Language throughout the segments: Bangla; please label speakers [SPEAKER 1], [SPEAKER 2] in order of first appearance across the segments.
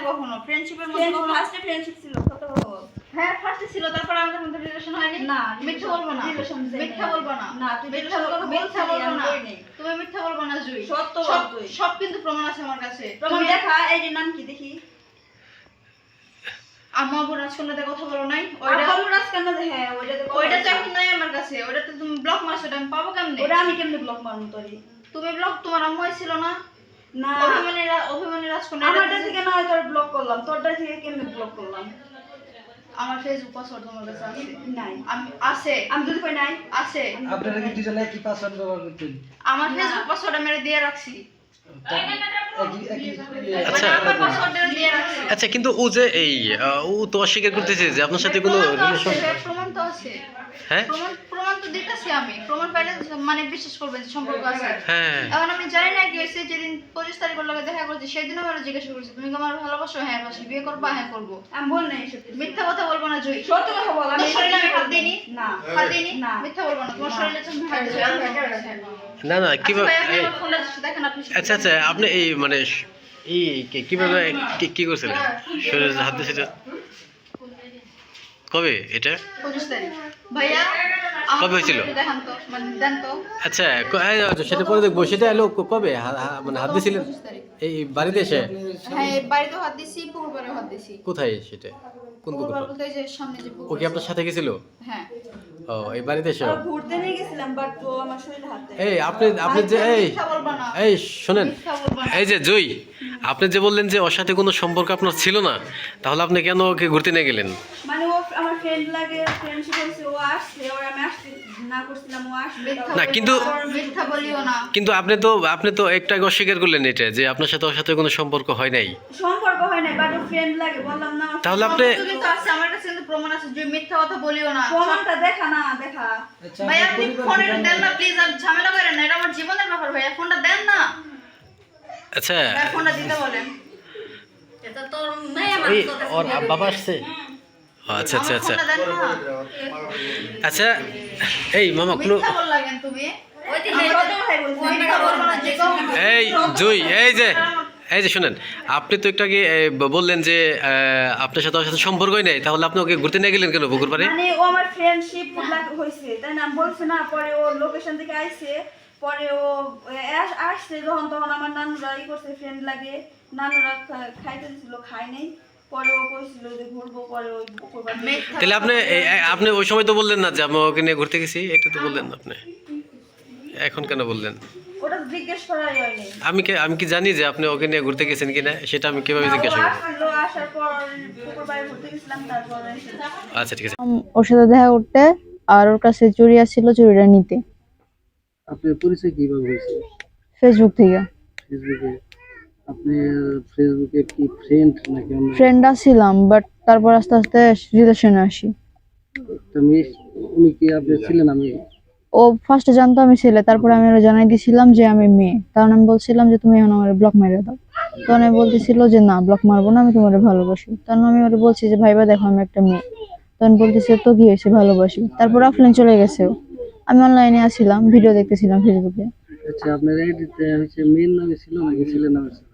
[SPEAKER 1] কখনো ফ্রেন্ডশিপের মধ্যে
[SPEAKER 2] ফার্স্টে ফ্রেন্ডশিপ ছিল কত বল
[SPEAKER 1] হ্যাঁ ফার্স্টে ছিল তারপর আমাদের মধ্যে রিলেশন হয়নি
[SPEAKER 2] না
[SPEAKER 1] মিথ্যা বলবো না মিথ্যা বলবো না
[SPEAKER 2] না তুই
[SPEAKER 1] মিথ্যা বলবো না তুমি মিথ্যা বলবো না জুই
[SPEAKER 2] সত্য
[SPEAKER 1] সব কিন্তু প্রমাণ আছে আমার কাছে
[SPEAKER 2] প্রমাণ দেখা এই যে নাম কি দেখি
[SPEAKER 1] আম্মু আব্বু রাজকন্যাতে কথা বলো নাই
[SPEAKER 2] আব্বু রাজকন্যা হ্যাঁ
[SPEAKER 1] ওইটা তো এখন নাই আমার কাছে ওটা তো তুমি ব্লক মারছো আমি পাবো কেমনে
[SPEAKER 2] ওটা আমি কেমনে ব্লক মারবো তোরে
[SPEAKER 1] তুমি ব্লক তোমার আম্মু ছিল না
[SPEAKER 2] না
[SPEAKER 1] অভিমানী রাজকন্যা
[SPEAKER 2] আমারটা থেকে নয় তোর ব্লক করলাম তোরটা থেকে কেমনে ব্লক করলাম
[SPEAKER 1] আমার ফেসবুক পাসওয়ার্ড তোমার কাছে আছে
[SPEAKER 2] নাই
[SPEAKER 1] আছে
[SPEAKER 2] আমি যদি কই নাই
[SPEAKER 1] আছে
[SPEAKER 3] আপনারা কি দুজনে কি পাসওয়ার্ড ব্যবহার করতেন
[SPEAKER 1] আমার ফেসবুক পাসওয়ার্ড আমি দিয়ে রাখছি
[SPEAKER 4] আচ্ছা
[SPEAKER 1] আমার পাসওয়ার্ড দিয়ে রাখছি
[SPEAKER 4] আচ্ছা কিন্তু ও যে এই ও তো অস্বীকার করতেছে যে আপনার সাথে কোনো রিলেশন
[SPEAKER 1] প্রমাণ তো আছে
[SPEAKER 4] হ্যাঁ
[SPEAKER 1] প্রমাণ তো দিতেছি আমি প্রমাণ পাইলে মানে বিশ্বাস করবেন যে সম্পর্ক আছে
[SPEAKER 4] হ্যাঁ
[SPEAKER 1] এখন আমি জানি না কি হয়েছে যেদিন 25 তারিখের লগে দেখা করছি সেই দিন আমার জিজ্ঞাসা করছি তুমি কি আমার ভালোবাসো হ্যাঁ বাসি বিয়ে করবা হ্যাঁ করবো
[SPEAKER 2] আমি বল নাই এসব
[SPEAKER 1] মিথ্যা কথা বলবো না জুই
[SPEAKER 2] সত্য কথা বল আমি
[SPEAKER 1] শরীরে আমি হাত দিইনি
[SPEAKER 2] না
[SPEAKER 1] হাত দিইনি
[SPEAKER 2] না
[SPEAKER 1] মিথ্যা বলবো না তোমার শরীরে তুমি হাত দিয়েছো
[SPEAKER 4] না না কিভাবে
[SPEAKER 1] ফোনটা দেখেন আপনি
[SPEAKER 4] আচ্ছা আচ্ছা আপনি এই মানে এই কিভাবে কি করছিলেন শরীরে হাত দিয়েছিলেন কবে এটা
[SPEAKER 1] 25 তারিখ ভাইয়া
[SPEAKER 4] কবে হয়েছিল?
[SPEAKER 1] দেখান তো মানে দেন তো
[SPEAKER 4] আচ্ছা সেটা পরে দেখবো সেটা এলো কবে মানে হাত দিয়েছিলেন
[SPEAKER 1] 25 তারিখ
[SPEAKER 4] এই বাড়িতে এসে
[SPEAKER 1] হ্যাঁ বাড়িতেও হাত দিছি পুকুর পাড়ে হাত দিছি
[SPEAKER 4] কোথায় সেটা কোন
[SPEAKER 1] পুকুর
[SPEAKER 4] পুকুর
[SPEAKER 1] পাড় বলতে যে সামনে যে
[SPEAKER 4] ও
[SPEAKER 1] পুকুর
[SPEAKER 4] কি আপনার সাথে গেছিল
[SPEAKER 1] হ্যাঁ
[SPEAKER 4] ও এই বাড়িতে এসে
[SPEAKER 2] আর ঘুরতে নিয়ে গেছিলাম বাট ও আমার শরীরে হাত দেয়
[SPEAKER 4] এই আপনি যে
[SPEAKER 1] মিথ্যা বলবো না
[SPEAKER 4] এই শোনেন
[SPEAKER 1] মিথ্যা বলবো না
[SPEAKER 4] এই যে জুই আপনি যে বললেন যে ওর সাথে কোনো সম্পর্ক আপনার ছিল না তাহলে আপনি কেন ওকে ঘুরতে নিয়ে গেলেন
[SPEAKER 2] মানে ও আমার ফ্রেন্ড লাগে ফ্রেন্ডশিপ হইছে ও আসছে আর আমি আসতে না করছিলাম ও আসবে
[SPEAKER 4] না কিন্তু
[SPEAKER 1] মিথ্যা বলিও না
[SPEAKER 4] কিন্তু আপনি তো একটু আগে অস্বীকার করলেন এটা যে আপনার সাথে ওর সাথে কোনো সম্পর্ক হয় নাই
[SPEAKER 2] সম্পর্ক হয় না বাট ও ফ্রেন্ড লাগে বললাম না আমার
[SPEAKER 4] তাহলে আপনি
[SPEAKER 1] তুমি তো আছে আমার কাছে কিন্তু প্রমাণ আছে যে মিথ্যা কথা বলিও না
[SPEAKER 2] প্রমাণটা দেখা না দেখা
[SPEAKER 1] ভাই আপনি ফোনটা দেন না প্লিজ আর ঝামেলা করেন না এটা আমার জীবনের ব্যাপার ভাই ফোনটা দেন না
[SPEAKER 4] আচ্ছা
[SPEAKER 1] ভাই ফোনটা দিতে বলেন এটা তোর মেয়ে
[SPEAKER 4] ওই ওর বাবা আসছে ও, আচ্ছা আচ্ছা আচ্ছা
[SPEAKER 1] ফোনটা দেন না
[SPEAKER 4] আচ্ছা এই মামা কোনো
[SPEAKER 1] মিথ্যা বল লাগেন তুমি ওই দিন
[SPEAKER 2] আমি কত কথাই বলছি
[SPEAKER 1] মিথ্যা বলবো না যে
[SPEAKER 4] এই জুই এই যে শুনেন আপনি তো একটু আগে বললেন যে আপনার সাথে ওর সাথে সম্পর্কই নেই তাহলে আপনি ওকে ঘুরতে নিয়ে গেলেন কেন পুকুর পাড়ে
[SPEAKER 2] মানে ও আমার ফ্রেন্ডশিপ হইছে তাই না বলছে না পরে ও লোকেশন থেকে আইছে পরে ও আসছে যখন তখন আমার নানুরা করছে ফ্রেন্ড লাগে নানুরা খাইতে দিছিল খাই নাই পরে ও কইছিল যে ঘুরবো পরে ওই পুকুর পাড়ে
[SPEAKER 4] তাহলে আপনি ওই সময় তো বললেন না যে আমি ওকে নিয়ে ঘুরতে গেছি এটা তো বললেন না আপনি এখন কেন বললেন
[SPEAKER 2] ওটা জিজ্ঞেস করাই হয়নি
[SPEAKER 4] আমি কি জানি যে আপনি ওকে নিয়ে ঘুরতে গেছেন কিনা সেটা আমি কিভাবে জিজ্ঞাসা করবো
[SPEAKER 2] আসলো আসার পর পুকুর পাড়ে ঘুরতে গেছিলাম তারপরে
[SPEAKER 4] আচ্ছা ঠিক আছে
[SPEAKER 5] ওর সাথে দেখা করতে আর ওর কাছে চুড়ি আসছিল চুড়িটা নিতে
[SPEAKER 3] আপনার পরিচয় কিভাবে হয়েছে
[SPEAKER 5] ফেসবুক থেকে
[SPEAKER 3] ফেসবুকে আপনি ফেসবুকে কি ফ্রেন্ড নাকি অন্য
[SPEAKER 5] ফ্রেন্ড আসছিলাম বাট তারপর আস্তে আস্তে রিলেশনে আসি
[SPEAKER 3] একটা মেয়ে উনি কি আপনি ছিলেন আমি
[SPEAKER 5] ও ফার্স্টে জানতো আমি ছেলে তারপরে আমি ওরা জানাই দিয়েছিলাম যে আমি মেয়ে কারণ আমি বলছিলাম যে তুমি এখন আমার ব্লক মেরে দাও তখন আমি বলতেছিল যে না ব্লক মারবো না আমি তোমার ভালোবাসি তখন আমি ওরা বলছি যে ভাইবা দেখো আমি একটা মেয়ে তখন বলতেছে তো কি হয়েছে ভালোবাসি তারপর অফলাইন চলে গেছে ও। আমি অনলাইনে আসছিলাম ভিডিও দেখতেছিলাম ফেসবুকে
[SPEAKER 3] আচ্ছা আপনার আইডিতে হচ্ছে মেয়ের নামে ছিল নাকি ছেলের নামে ছিল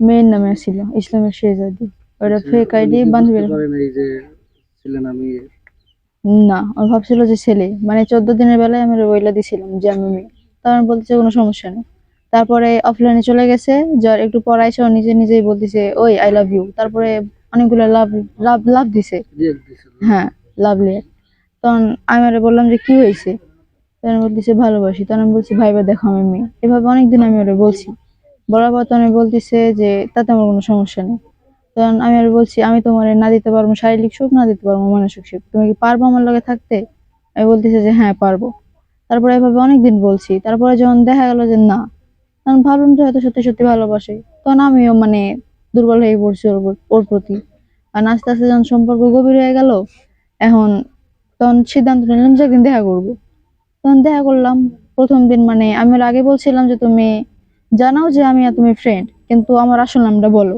[SPEAKER 5] মেয়ের নামে আসছিল ইসলামের শেহজাদি ওটা ফেক আইডি বান্ধবীর
[SPEAKER 3] করেন এই যে ছিলেন আমি
[SPEAKER 5] না ও ভাবছিল যে ছেলে মানে 14 দিনের বেলায় আমি বইলা দিছিলাম যে আমি মেয়ে তখন বলছে কোনো সমস্যা নেই তারপরে অফলাইনে চলে গেছে যার একটু পড়াইছে ও নিজেই বলতেছে ওই আই লাভ ইউ তারপরে অনেকগুলো লাভ লাভ লাভ দিছে
[SPEAKER 3] রিয়েক্ট দিছিল
[SPEAKER 5] হ্যাঁ লাভলি তখন আমি ওরে বললাম যে কি হয়েছে তখন বলতেছে ভালোবাসি তখন আমি বলছি ভাইবা দেখো আমি মেয়ে এভাবে অনেকদিন আমি ওরে বলছি বলার পর তখন বলতেছে যে তাতে আমার কোনো সমস্যা নেই তখন আমি আর বলছি আমি তোমার না দিতে পারবো শারীরিক সুখ না দিতে পারবো মানসিক সুখ তুমি কি পারবো আমার লগে থাকতে আমি বলতেছে যে হ্যাঁ পারবো তারপরে এভাবে অনেকদিন বলছি তারপরে যখন দেখা গেল যে না তখন ভাবলাম যে হয়তো সত্যি সত্যি ভালোবাসে তখন আমিও মানে দুর্বল হয়ে পড়ছি ওর প্রতি আর আস্তে আস্তে যখন সম্পর্ক গভীর হয়ে গেল এখন তখন সিদ্ধান্ত নিলাম যে একদিন দেখা করবো তখন দেখা করলাম প্রথম দিন মানে আমি ওর আগে বলছিলাম যে তুমি জানাও যে আমি আর তুমি ফ্রেন্ড কিন্তু আমার আসল নামটা বলো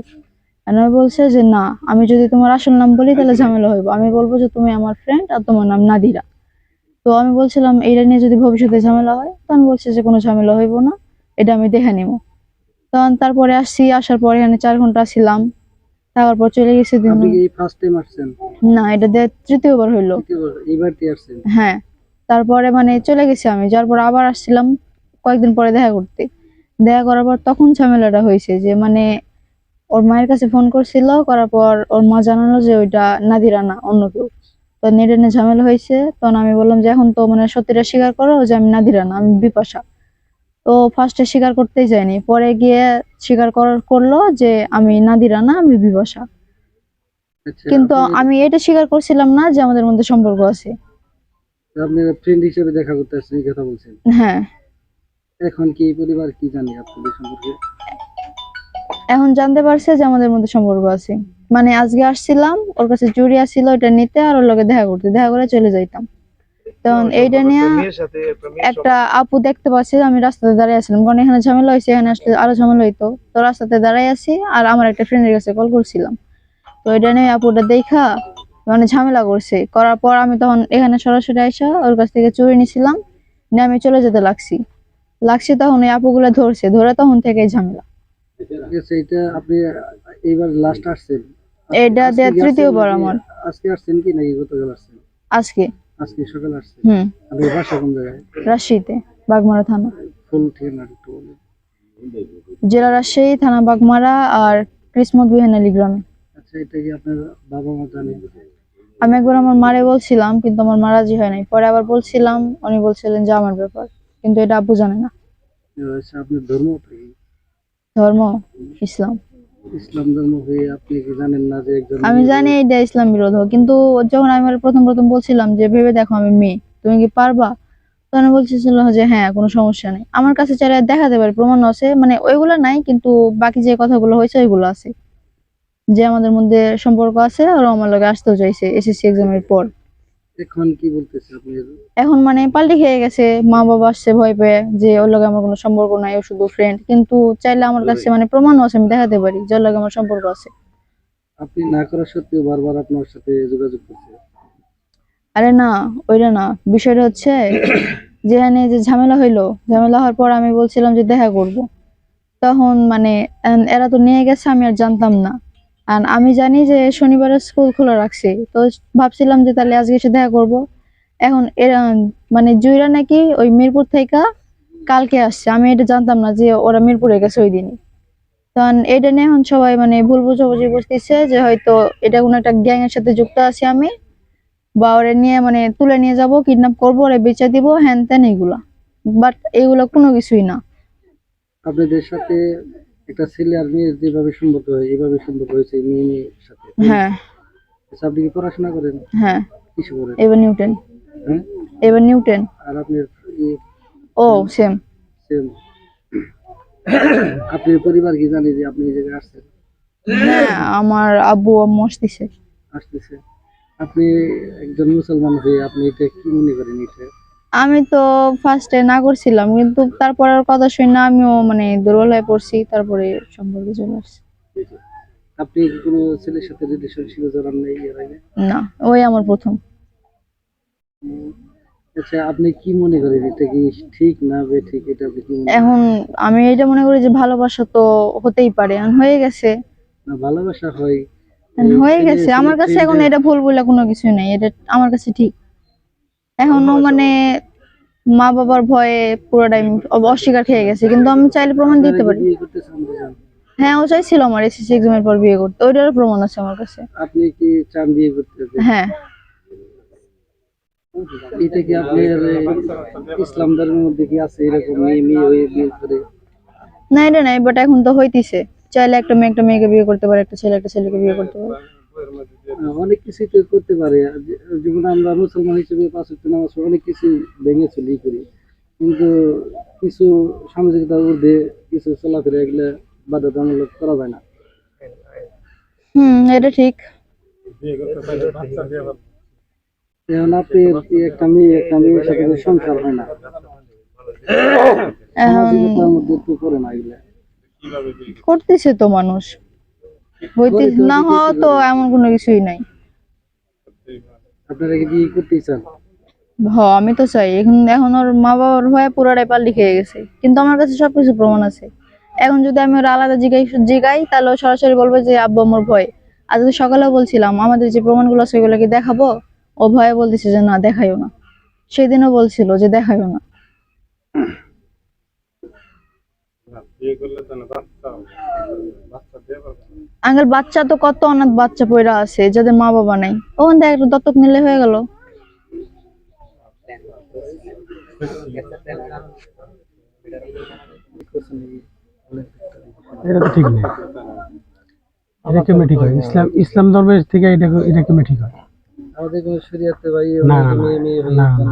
[SPEAKER 5] আর আমি বলছে যে না আমি যদি তোমার আসল নাম বলি তাহলে ঝামেলা হইব আমি বলবো যে তুমি আমার ফ্রেন্ড আর তোমার নাম নাদিরা তো আমি বলছিলাম এইটা নিয়ে যদি ভবিষ্যতে ঝামেলা হয় তখন বলছে যে কোনো ঝামেলা হইব না এটা আমি দেখে নিব তখন তারপরে আসার পরে এখানে 4 ঘন্টা ছিলাম থাকার পর চলে গেছে দিন।
[SPEAKER 3] আপনি কি ফার্স্ট টাইম আসছেন?
[SPEAKER 5] না, এটা তৃতীয়বার হইলো।
[SPEAKER 3] এইবারটি আসছেন?
[SPEAKER 5] হ্যাঁ, তারপরে মানে চলে গেছি আমি, যাওয়ার পর আবার আসছিলাম কয়েকদিন পরে দেখা করতে। দেখা করার পর তখন ঝামেলাটা হয়েছে যে মানে ওর মায়ের কাছে ফোন করছিল, করার পর ওর মা জানালো যে ওইটা নাদিরা না, অন্য কেউ। তো নেটে ঝামেলা হয়েছে। তখন আমি বললাম যে এখন তো মানে সত্যিটা স্বীকার করো যে আমি নাদিরা না, আমি বিপাশা। তো ফার্স্টে স্বীকার করতেই যায়নি, পরে গিয়ে স্বীকার করলো যে আমি নাদিরা না, আমি বিপাশা।
[SPEAKER 3] আচ্ছা,
[SPEAKER 5] কিন্তু আমি এটা স্বীকার করছিলাম না যে আমাদের মধ্যে সম্পর্ক আছে।
[SPEAKER 3] আপনি ফ্রেন্ড হিসেবে দেখা করতে আসছেন এই কথা বলছেন।
[SPEAKER 5] হ্যাঁ,
[SPEAKER 3] এখন কি পরিবার কি জানে আপনাদের সম্পর্কে?
[SPEAKER 5] এখন জানতে পারছে যে আমাদের মধ্যে সম্পর্ক আছে। মানে আজকে আসছিলাম, ওর কাছে চুড়ি আসছিল ওটা নিতে আর ওর লগে দেখা করতে, দেখা করে চলে যাইতাম। তখন এইটা নিয়ে একটা আপু দেখতে পাচ্ছে আমি রাস্তাতে দাঁড়িয়ে আছিলাম, কারণ এখানে ঝামেলা হয়েছে, এখানে আসলে আরো ঝামেলা হইতো। তো রাস্তাতে দাঁড়াই আছি আর আমার একটা ফ্রেন্ডের কাছে কল করছিলাম। তো এটা নিয়ে আপুটা দেখা মানে ঝামেলা করছে, করার পর আমি তখন এখানে সরাসরি আইসা ওর কাছ থেকে চুরি নিছিলাম, নিয়ে আমি চলে যেতে লাগছি। তখন ওই আপুগুলো ধরছে, ধরে তখন থেকেই ঝামেলা।
[SPEAKER 3] ঠিক আছে, এটা আপনি এইবার লাস্ট আসছেন?
[SPEAKER 5] এটা
[SPEAKER 3] আজকে কি
[SPEAKER 5] তৃতীয়বার
[SPEAKER 3] আসছেন
[SPEAKER 5] আমার।
[SPEAKER 3] নাকি? আজকে আসছেন কি নাকি গতকাল আসছেন?
[SPEAKER 5] আজকে।
[SPEAKER 3] আজকে সকালে আসছেন?
[SPEAKER 5] হুম,
[SPEAKER 3] আপনার বাসা কোন জায়গায়?
[SPEAKER 5] রাজশাহীতে, বাগমারা থানা।
[SPEAKER 3] ফুল ঠিকানা একটু বলুন।
[SPEAKER 5] জেলা রাজশাহী, থানা বাগমারা আর কিসমত বিহানালি গ্রামে।
[SPEAKER 3] আচ্ছা, এটা কি আপনার বাবা মা জানে?
[SPEAKER 5] আমি একবার আমার মারে বলছিলাম, কিন্তু আমার মা রাজি হয় নাই। পরে আবার বলছিলাম, উনি বলছিলেন যে আমার ব্যাপার, কিন্তু এটা আব্বু জানে না।
[SPEAKER 3] আচ্ছা, আপনার ধর্ম কি?
[SPEAKER 5] ধর্ম ইসলাম।
[SPEAKER 3] ইসলাম ধর্ম হয়ে আপনি কি জানেন না যে একজন
[SPEAKER 5] আমি জানি এটা ইসলাম বিরোধ, কিন্তু যখন আমি ওর প্রথম বলছিলাম যে ভেবে দেখো আমি মেয়ে, তুমি কি পারবা, তখন বলছিল যে হ্যাঁ কোনো সমস্যা নেই। আমার কাছে চাইলে দেখাতে পারি, প্রমাণ আছে, মানে ওইগুলো নাই, কিন্তু বাকি যে কথাগুলো হয়েছে ওইগুলো আছে, যে আমাদের মধ্যে সম্পর্ক আছে। আর আমার লগে আসতেও চাইছে এসএসসি এক্সামের পর।
[SPEAKER 3] এখন কি বলতেছে আপনি?
[SPEAKER 5] এখন মানে পাল্টি খেয়ে গেছে, মা বাবা আসছে ভয় পেয়ে যে ওর লগে আমার কোনো সম্পর্ক নাই, ও শুধু ফ্রেন্ড। কিন্তু চাইলে আমার কাছে মানে প্রমাণও আছে, আমি দেখাতে পারি যে ওর লগে আমার সম্পর্ক আছে।
[SPEAKER 3] আপনি না করা সত্ত্বেও বারবার আপনার সাথে যোগাযোগ করছে?
[SPEAKER 5] আরে না, ওইটা না, বিষয়টা হচ্ছে যেখানে যে ঝামেলা হওয়ার পর আমি বলছিলাম যে দেখা করব। তখন মানে এরা তো নিয়ে গেছে, আমি আর জানতাম না। আর আমি জানি যে শনিবারে স্কুল খোলা রাখছে, তো ভাবছিলাম যে তাহলে আজকে এসে দেখা করব। এখন এরা মানে জুইরা নাকি ওই মিরপুর থেকে কালকে আসছে, আমি এটা জানতাম না যে ওরা মিরপুরে গেছে ওই দিনই। তখন এটা নিয়ে এখন সবাই মানে ভুল বোঝাবুঝি করতেছে যে হয়তো এটা কোনো একটা গ্যাং এর সাথে যুক্ত আছি আমি, বা ওরা নিয়ে মানে তুলে নিয়ে যাব, কিডন্যাপ করবো, ওরা বেচে দিব, হ্যান ত্যান এগুলা। বাট এগুলো কোনো কিছুই না।
[SPEAKER 3] আপনাদের সাথে একটা ছেলে আর মেয়ের যেভাবে সম্পর্ক হয় এইভাবে সম্পর্ক হয়েছে মেয়ের সাথে?
[SPEAKER 5] হ্যাঁ।
[SPEAKER 3] আচ্ছা, আপনি কি পড়াশোনা করেন?
[SPEAKER 5] হ্যাঁ,
[SPEAKER 3] কিছু করেন?
[SPEAKER 5] এবার নিউটন।
[SPEAKER 3] হ্যাঁ,
[SPEAKER 5] এবার নিউটন।
[SPEAKER 3] আর আপনার
[SPEAKER 5] ও সেম।
[SPEAKER 3] সেম। আপনার পরিবার কি জানে যে আপনি এই জায়গায় আসছেন?
[SPEAKER 5] হ্যাঁ, আমার আব্বু আম্মু আসতেছে।
[SPEAKER 3] আসতেছে। আপনি একজন মুসলমান হয়ে আপনি এটা কি মনে করেন? এটা
[SPEAKER 5] আমি তো ফার্স্টে না করছিলাম, কিন্তু তারপর আর কথা শুনে আমিও মানে দুর্বল হয়ে পড়ছি, তারপরে সম্পর্কে চলে আসছে।
[SPEAKER 3] আপনি কি কোনো ছেলের সাথে রিলেশনশিপে জড়ান নাই এর আগে?
[SPEAKER 5] না, ওই আমার প্রথম।
[SPEAKER 3] আচ্ছা, আপনি কি মনে করেন এটা কি ঠিক না ঠিক? এটা আপনি কি মনে করেন?
[SPEAKER 5] এখন আমি এটা মনে করি যে ভালোবাসা তো হতেই পারে, এখন হয়ে গেছে।
[SPEAKER 3] না, ভালোবাসা হয়,
[SPEAKER 5] এখন হয়ে গেছে আমার কাছে, এখন এটা ভুল বলে কোনো কিছু নেই, এটা আমার কাছে ঠিক। এখনো মানে মা বাবার ভয়ে পুরোটাই অস্বীকার খেয়ে গেছে, কিন্তু আমি চাইলে প্রমাণ দিতে পারি।
[SPEAKER 3] বিয়ে করতে চান দুজন?
[SPEAKER 5] হ্যাঁ, ও চাইছিল আমার এসএসসি এক্সামের পর বিয়ে করতে, ওইটারও প্রমাণ আছে আমার কাছে।
[SPEAKER 3] আপনি কি চান বিয়ে করতে?
[SPEAKER 5] হ্যাঁ।
[SPEAKER 3] এটা কি আপনার ইসলাম ধর্মের মধ্যে কি আছে এরকম মেয়ে মেয়ে হয়ে বিয়ে করে?
[SPEAKER 5] না, এটা নাই, বাট এখন তো হইতিছে, চাইলে একটা মেয়েকে বিয়ে করতে পারে, একটা ছেলেকে বিয়ে করতে পারে।
[SPEAKER 3] অনেক কিছুই তো করতে পারে। যেমন আমরা মুসলমান হিসেবে 5 ওয়াক্ত নামাজ পড়ি, অনেক কিছু ভেঙে চলি করি, কিন্তু কিছু সামাজিকতার ঊর্ধ্বে কিছু চলাফেরা এগুলো বাধ্যতামূলক করা যায় না।
[SPEAKER 5] এটা ঠিক।
[SPEAKER 3] এখন আপনি একটা মেয়ের সাথে তো সংসার হয় না, সামাজিকতার মধ্যে তো পড়ে না এগুলা।
[SPEAKER 5] করতেছে তো মানুষ, হইতে না হওয়া তো এমন কোনো কিছুই নাই।
[SPEAKER 3] আপনারা কি বিয়ে করতে চান?
[SPEAKER 5] আমি তো চাই। এখন ওর মা বাবার ভয়ে পুরোটাই পাল্টি খেয়ে গেছে, কিন্তু আমার কাছে সবকিছু প্রমাণ আছে। এখন যদি আমি ওর আলাদা জিগাই তাহলে ও সরাসরি বলবে যে আব্বু আমার ভয়। আজকে সকালেও বলছিলাম আমাদের যে প্রমাণগুলো আছে সেগুলোকে দেখাবো, ও ভয়ে বলতেছে যে না দেখাইও না। সেদিনও বলছিল যে দেখাইও না। আঙ্কেল বাচ্চা তো কত অনাথ বাচ্চা পয়রা আছে যাদের মা বাবা নাই, ওখান থেকে একটা দত্তক নিলে হয়ে গেল।
[SPEAKER 6] এটা তো ঠিক নেই, এটা কেমন ঠিক হয়? ইসলাম ধর্মের থেকে এটা কেমন ঠিক হয়?
[SPEAKER 3] আমাদের কোনো শরীয়তে ভাই
[SPEAKER 6] না না
[SPEAKER 3] মেয়ে মেয়ে হয়ে
[SPEAKER 6] না না,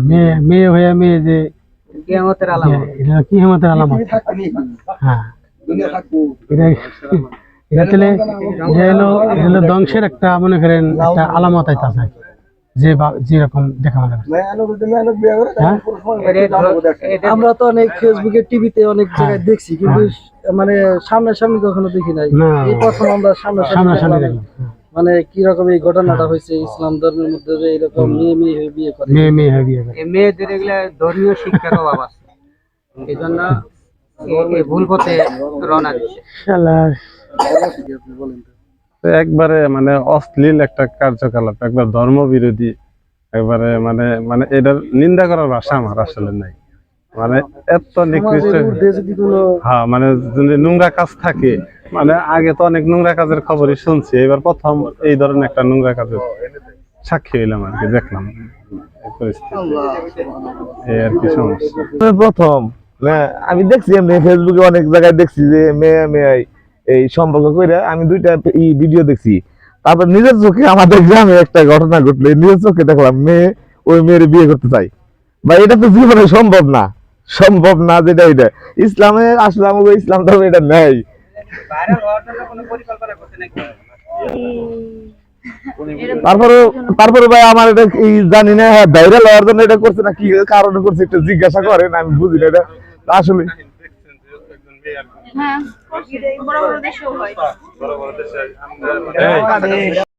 [SPEAKER 6] মেয়ে হয়ে মেয়ে যে
[SPEAKER 3] কিয়ামতের আলামত।
[SPEAKER 6] এটা কিয়ামতের আলামত। হ্যাঁ, এটা এটা তাহলে এটা হলো ধ্বংসের একটা, মনে করেন একটা আলামত আছে যে যেরকম দেখা মনে হয়। হ্যাঁ,
[SPEAKER 3] আমরা তো অনেক ফেসবুকে টিভিতে অনেক জায়গায় দেখছি, কিন্তু মানে সামনাসামনি কখনো দেখি নাই।
[SPEAKER 6] না,
[SPEAKER 3] এই প্রথম আমরা সামনাসামনি
[SPEAKER 6] সামনাসামনি
[SPEAKER 3] দেখলাম।
[SPEAKER 6] দেখি।
[SPEAKER 3] মানে কি রকম এই ঘটনাটা হয়েছে ইসলাম ধর্মের মধ্যে, যে এরকম মেয়ে মেয়ে হয়ে বিয়ে করে।
[SPEAKER 6] মেয়ে হয়ে বিয়ে করে।
[SPEAKER 7] মেয়েদের এগুলা ধর্মীয় শিক্ষার অভাব আছে, এই জন্য এই ভুল পথে রওনা দিচ্ছে।
[SPEAKER 6] শালার
[SPEAKER 3] আপনি বলেন তো।
[SPEAKER 8] একবারে মানে অশ্লীল একটা কার্যকলাপ, একবার ধর্ম বিরোধী, একবারে মানে মানে এটার নিন্দা করার ভাষা আমার আসলে নাই। মানে এত নিকৃষ্ট,
[SPEAKER 3] সমাজের ঊর্ধ্বে যদি কোনো
[SPEAKER 8] হ্যাঁ মানে যদি নোংরা কাজ থাকে, মানে আগে তো অনেক নোংরা কাজের খবরই শুনছি, এবার প্রথম এই ধরনের একটা নোংরা কাজের সাক্ষী হইলাম আর কি, দেখলাম এই পরিস্থিতি, এই আর কি সমস্যা।
[SPEAKER 9] প্রথম আমি দেখছি এমনি ফেসবুকে অনেক জায়গায় দেখছি যে মেয়ে মেয়ে এই সম্পর্ক করে, আমি দুইটা ভিডিও দেখছি। তারপর নিজের চোখে আমাদের গ্রামে একটা ঘটনা ঘটলো, নিজের চোখে দেখলাম মেয়ে ওই মেয়ের বিয়ে করতে চাই। বা এটা তো জীবনে সম্ভব না, সম্ভব না। যেটা এটা ইসলামে আসলে আমাকে ইসলাম ধর্মে এটা নেই। তারপরে ভাই আমার এটা জানি না, হ্যাঁ ভাইরাল হওয়ার জন্য এটা করছে না কি কারণে করছে একটু জিজ্ঞাসা করেন, আমি বুঝি না এটা আসলে।
[SPEAKER 1] হ্যাঁ, বড় বড় দেশেও হয়।